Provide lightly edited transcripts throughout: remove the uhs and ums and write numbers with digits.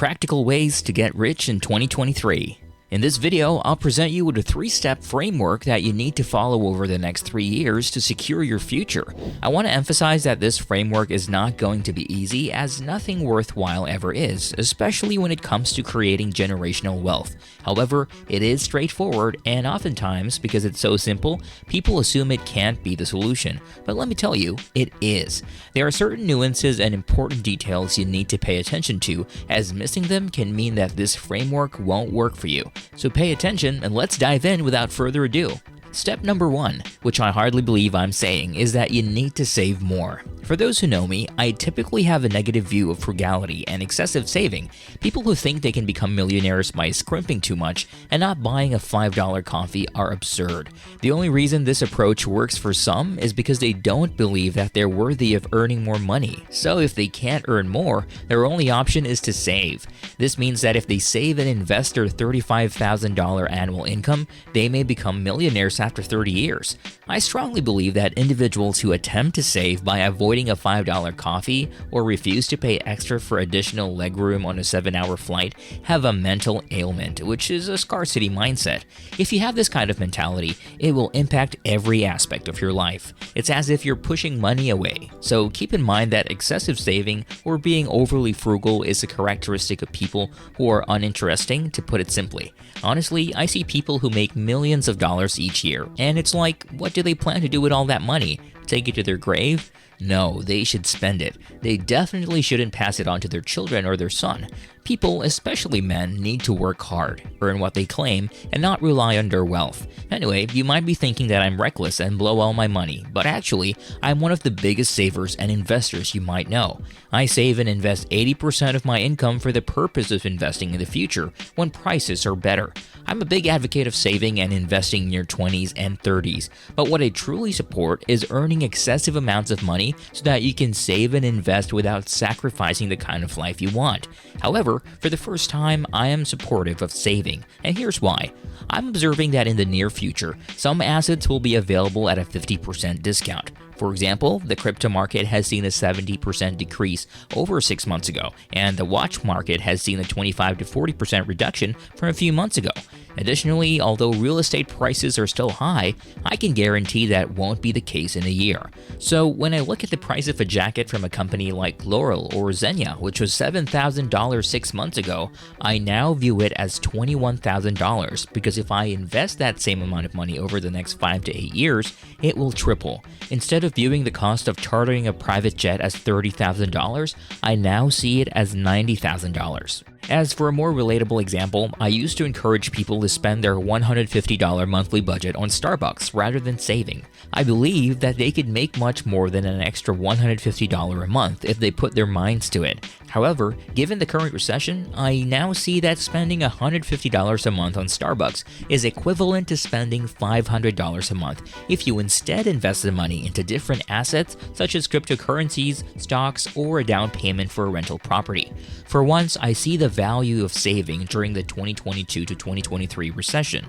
Practical ways to get rich in 2023. In this video, I'll present you with a 3-step framework that you need to follow over the next 3 years to secure your future. I want to emphasize that this framework is not going to be easy, as nothing worthwhile ever is, especially when it comes to creating generational wealth. However, it is straightforward, and oftentimes, because it's so simple, people assume it can't be the solution. But let me tell you, it is. There are certain nuances and important details you need to pay attention to, as missing them can mean that this framework won't work for you. So pay attention and let's dive in without further ado. Step number 1, which I hardly believe I'm saying, is that you need to save more. For those who know me, I typically have a negative view of frugality and excessive saving. People who think they can become millionaires by scrimping too much and not buying a $5 coffee are absurd. The only reason this approach works for some is because they don't believe that they're worthy of earning more money. So if they can't earn more, their only option is to save. This means that if they save and invest their $35,000 annual income, they may become millionaires after 30 years. I strongly believe that individuals who attempt to save by avoiding a $5 coffee or refuse to pay extra for additional legroom on a 7-hour flight have a mental ailment, which is a scarcity mindset. If you have this kind of mentality, it will impact every aspect of your life. It's as if you're pushing money away. So keep in mind that excessive saving or being overly frugal is a characteristic of people who are uninteresting, to put it simply. Honestly, I see people who make millions of dollars each year, and it's like, what do they plan to do with all that money? Take it to their grave? No, they should spend it. They definitely shouldn't pass it on to their children or their son. People, especially men, need to work hard, earn what they claim, and not rely on their wealth. Anyway, you might be thinking that I'm reckless and blow all my money, but actually, I'm one of the biggest savers and investors you might know. I save and invest 80% of my income for the purpose of investing in the future when prices are better. I'm a big advocate of saving and investing in your 20s and 30s, but what I truly support is earning excessive amounts of money so that you can save and invest without sacrificing the kind of life you want. However, for the first time, I am supportive of saving, and here's why. I'm observing that in the near future, some assets will be available at a 50% discount. For example, the crypto market has seen a 70% decrease over 6 months ago, and the watch market has seen a 25 to 40% reduction from a few months ago. Additionally, although real estate prices are still high, I can guarantee that won't be the case in a year. So when I look at the price of a jacket from a company like Laurel or Xenia, which was $7,000 6 months ago, I now view it as $21,000, because if I invest that same amount of money over the next 5 to 8 years, it will triple. Instead of viewing the cost of chartering a private jet as $30,000, I now see it as $90,000. As for a more relatable example, I used to encourage people to spend their $150 monthly budget on Starbucks rather than saving. I believe that they could make much more than an extra $150 a month if they put their minds to it. However, given the current recession, I now see that spending $150 a month on Starbucks is equivalent to spending $500 a month if you instead invest the money into different assets such as cryptocurrencies, stocks, or a down payment for a rental property. For once, I see the value of saving during the 2022 to 2023 recession.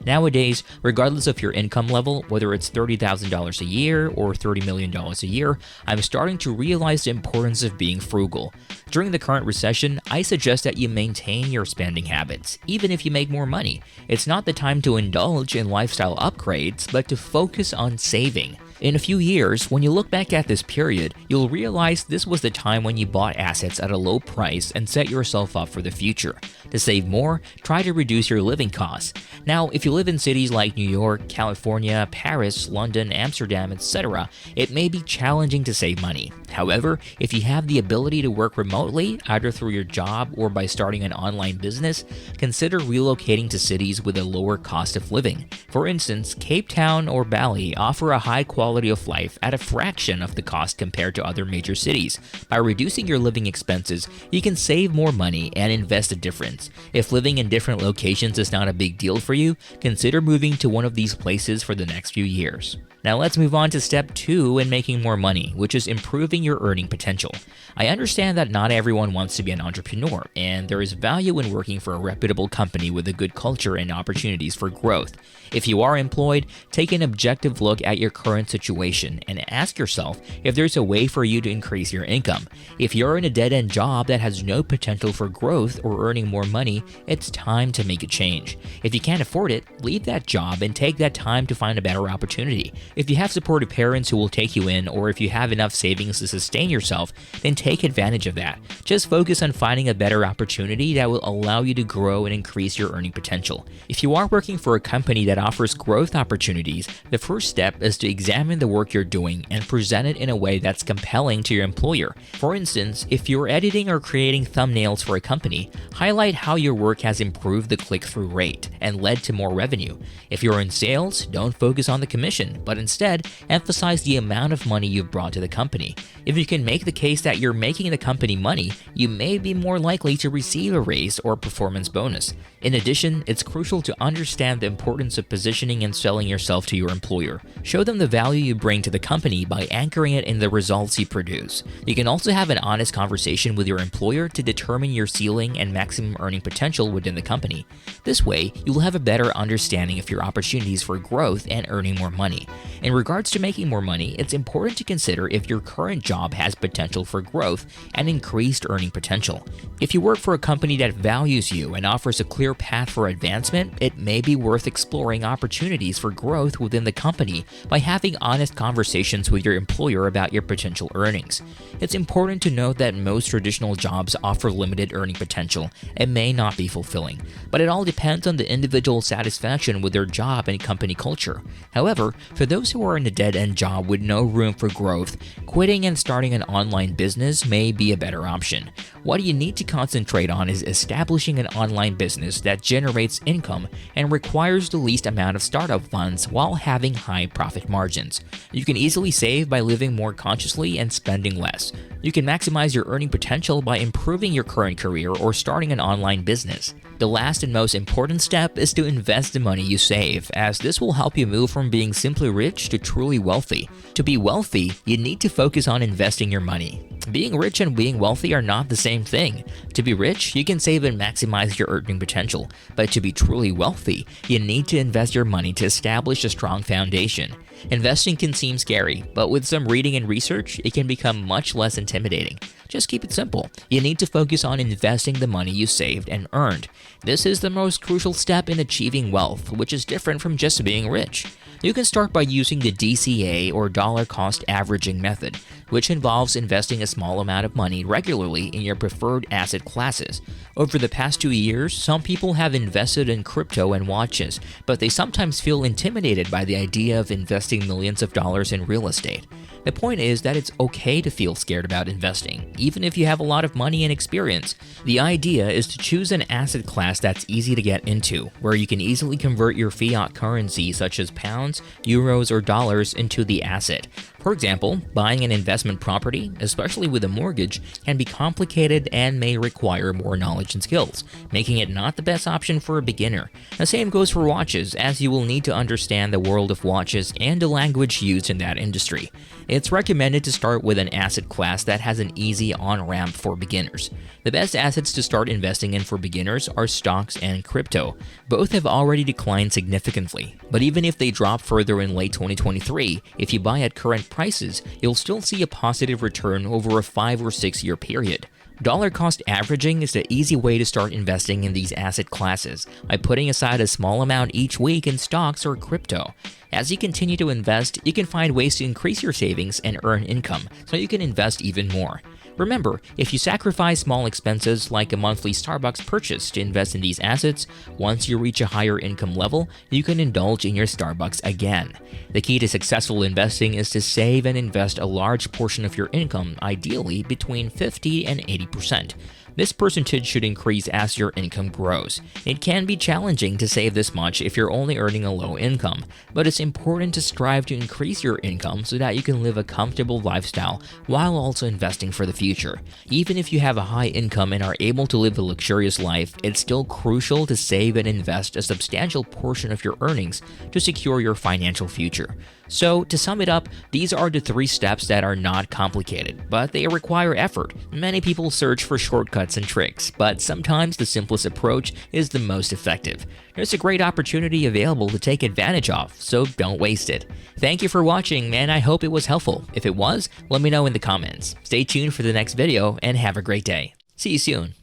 Nowadays, regardless of your income level, whether it's $30,000 a year or $30 million a year, I'm starting to realize the importance of being frugal. During the current recession, I suggest that you maintain your spending habits, even if you make more money. It's not the time to indulge in lifestyle upgrades, but to focus on saving. In a few years, when you look back at this period, you'll realize this was the time when you bought assets at a low price and set yourself up for the future. To save more, try to reduce your living costs. Now, if you live in cities like New York, California, Paris, London, Amsterdam, etc., it may be challenging to save money. However, if you have the ability to work remotely, either through your job or by starting an online business, consider relocating to cities with a lower cost of living. For instance, Cape Town or Bali offer a high quality of life at a fraction of the cost compared to other major cities. By reducing your living expenses, you can save more money and invest a difference. If living in different locations is not a big deal for you, consider moving to one of these places for the next few years. Now let's move on to step 2 in making more money, which is improving your earning potential. I understand that not everyone wants to be an entrepreneur, and there is value in working for a reputable company with a good culture and opportunities for growth. If you are employed, take an objective look at your current situation and ask yourself if there's a way for you to increase your income. If you're in a dead-end job that has no potential for growth or earning more money, it's time to make a change. If you can't afford it, leave that job and take that time to find a better opportunity. If you have supportive parents who will take you in, or if you have enough savings to sustain yourself, then take advantage of that. Just focus on finding a better opportunity that will allow you to grow and increase your earning potential. If you are working for a company that offers growth opportunities, the first step is to examine the work you're doing and present it in a way that's compelling to your employer. For instance, if you're editing or creating thumbnails for a company, highlight how your work has improved the click-through rate and led to more revenue. If you're in sales, don't focus on the commission, but instead emphasize the amount of money you've brought to the company. If you can make the case that you're making the company money, you may be more likely to receive a raise or performance bonus. In addition, it's crucial to understand the importance of positioning and selling yourself to your employer. Show them the value you bring to the company by anchoring it in the results you produce. You can also have an honest conversation with your employer to determine your ceiling and maximum earning potential within the company. This way, you'll have a better understanding of your opportunities for growth and earning more money. In regards to making more money, it's important to consider if your current job has potential for growth and increased earning potential. If you work for a company that values you and offers a clear path for advancement, it may be worth exploring opportunities for growth within the company by having honest conversations with your employer about your potential earnings. It's important to note that most traditional jobs offer limited earning potential and may not be fulfilling, but it all depends on the individual's satisfaction with their job and company culture. However, for those who are in a dead-end job with no room for growth, quitting and starting an online business may be a better option. What you need to concentrate on is establishing an online business that generates income and requires the least amount of startup funds while having high profit margins. You can easily save by living more consciously and spending less. You can maximize your earning potential by improving your current career or starting an online business. The last and most important step is to invest the money you save, as this will help you move from being simply rich to truly wealthy. To be wealthy, you need to focus on investing your money. Being rich and being wealthy are not the same thing. To be rich, you can save and maximize your earning potential, but to be truly wealthy, you need to invest your money to establish a strong foundation. Investing can seem scary, but with some reading and research, it can become much less intimidating. Just keep it simple. You need to focus on investing the money you saved and earned. This is the most crucial step in achieving wealth, which is different from just being rich. You can start by using the DCA or dollar cost averaging method, which involves investing a small amount of money regularly in your preferred asset classes. Over the past 2 years, some people have invested in crypto and watches, but they sometimes feel intimidated by the idea of investing millions of dollars in real estate. The point is that it's okay to feel scared about investing, even if you have a lot of money and experience. The idea is to choose an asset class that's easy to get into, where you can easily convert your fiat currency such as pounds, euros, or dollars into the asset. For example, buying an investment property, especially with a mortgage, can be complicated and may require more knowledge and skills, making it not the best option for a beginner. The same goes for watches, as you will need to understand the world of watches and the language used in that industry. It's recommended to start with an asset class that has an easy on-ramp for beginners. The best assets to start investing in for beginners are stocks and crypto. Both have already declined significantly, but even if they drop further in late 2023, if you buy at current prices, you'll still see a positive return over a 5 or 6 year period. Dollar cost averaging is the easy way to start investing in these asset classes by putting aside a small amount each week in stocks or crypto. As you continue to invest, you can find ways to increase your savings and earn income so you can invest even more. Remember, if you sacrifice small expenses like a monthly Starbucks purchase to invest in these assets, once you reach a higher income level, you can indulge in your Starbucks again. The key to successful investing is to save and invest a large portion of your income, ideally between 50 and 80%. This percentage should increase as your income grows. It can be challenging to save this much if you're only earning a low income, but it's important to strive to increase your income so that you can live a comfortable lifestyle while also investing for the future. Even if you have a high income and are able to live a luxurious life, it's still crucial to save and invest a substantial portion of your earnings to secure your financial future. So, to sum it up, these are the 3 steps that are not complicated, but they require effort. Many people search for shortcuts and tricks, but sometimes the simplest approach is the most effective. There's a great opportunity available to take advantage of, so don't waste it. Thank you for watching, and I hope it was helpful. If it was, let me know in the comments. Stay tuned for the next video, and have a great day. See you soon.